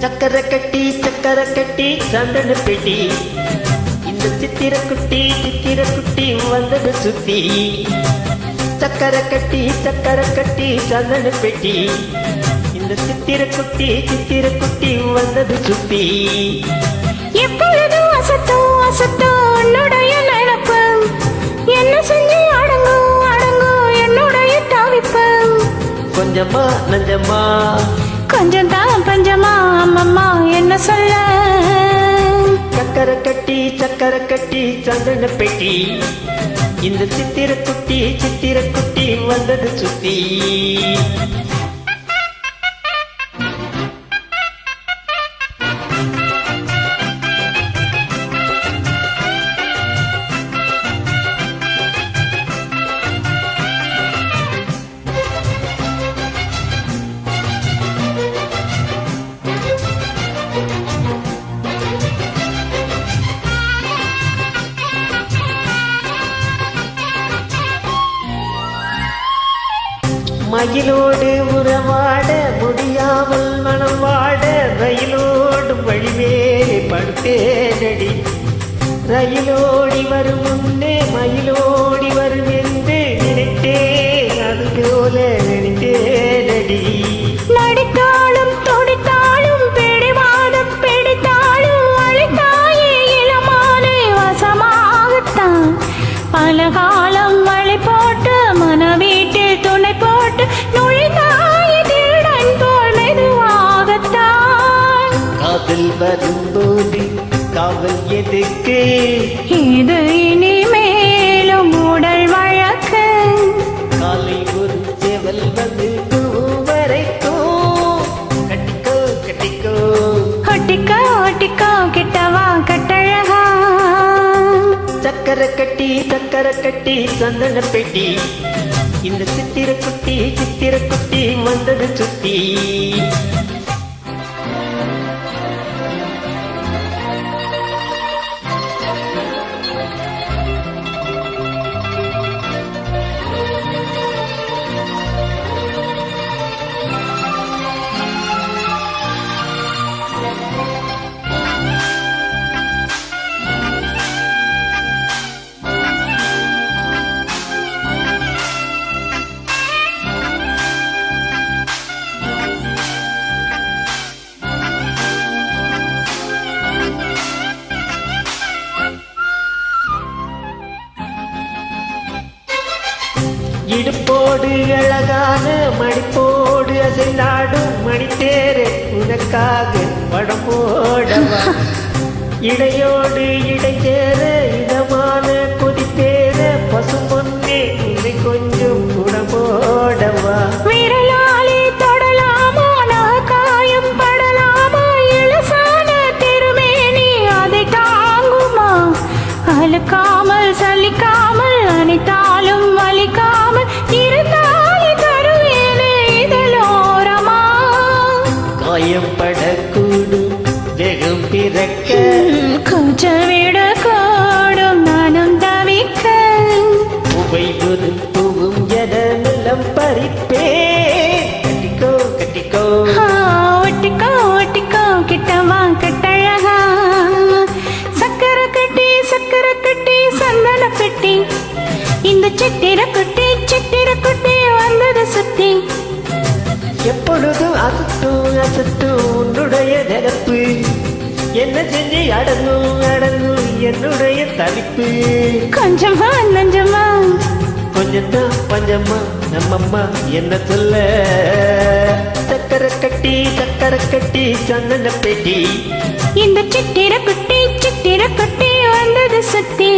சக்கரை கட்டி சந்தன பெட்டி இந்த சித்திர குட்டி வந்தது சுத்தி சக்கரை கட்டி சந்தன பெட்டி இந்த சித்திர குட்டி வந்தது சுத்தி எப்பொழுதும் அசத்தோ உன்னுடைய நினைப்பு என்ன செஞ்சு அடங்கும் என்னுடைய தவிப்பு கொஞ்சமா நஞ்சமா கொஞ்சம் தான் பஞ்சமா அம்மம்மா என்ன சொல்ல சக்கரை கட்டி சந்தன பெட்டி இந்த சித்திர குட்டி வந்தது சுத்தி மயிலோடு உறவாட முடியாமல் மனம் வாட ரயிலோடு வழிவேறி படுத்தேனடி ரயிலோடி வரும் முன்னே மயிலோடி வரும் என்று நினைத்தேன் அதுபோல நினைத்தேனடி நடித்தாலும் தொடித்தாலும் பிடிவாதம் பிடித்தாலும் அழைத்தாயே இளமானே வசமாகத்தான் பல காலம் வழி போட்டு மன வீட்டில் துணை போட்டு நுழைந்தாயே திருடன் போல் மெதுவாகத்தான் காதல் வரும்போது காவல் எதுக்கு இது இனிமேலும் உடல் வழக்கு காலை ஒரு செவல் வந்து வரைக்கும் கட்டிக்கோ ஒட்டிக்கோ கிட்டவா கட்டழகா சக்கரை கட்டி சந்தன பெட்டி இந்த சித்திர குட்டி வந்தது சுத்தி இடுப்போடு அழகான மணிப்போடு அசைந்தாடும் மணித்தேரே உனக்காக படம் போடவா இடையோடு இடை சேர இதமான கொதிப்பேர பசுமொன்னே உன்னை கொஞ்சம் கூட போடவா விரலாலே தொடலாமா காயம் படலாமா இளசான திருமேனி அதை தாங்குமா அழுக்காமல் சலிக்காமல் அனைத்தாலும் வலிக்காமல் இருந்தாலே தருவேனே இதழோரமா காயம் படக்கூடும் வேகம் பிறக்க கொஞ்சம் விட கூடும் நானும் தவிக்க பூவை ஒரு பூவும் என நிலம் பறிப்பே கட்டிக்கோ ஒட்டிக்கோ கிட்டவா கட்டழகா சக்கரை கட்டி சந்தன பெட்டி இந்த சித்திர குட்டி வந்தது சுத்தி எப்பொழுதும் அசட்டும் உன்னுடைய நினைப்பு என்ன செஞ்சு அடங்கும் என்னுடைய தவிப்பு கொஞ்சமா நஞ்சமா கொஞ்சத்தான் பஞ்சம்மா நம்மம்மா என்ன சொல்ல சக்கரை கட்டி சந்தன பெட்டி இந்த சித்திர குட்டி வந்தது சுத்தி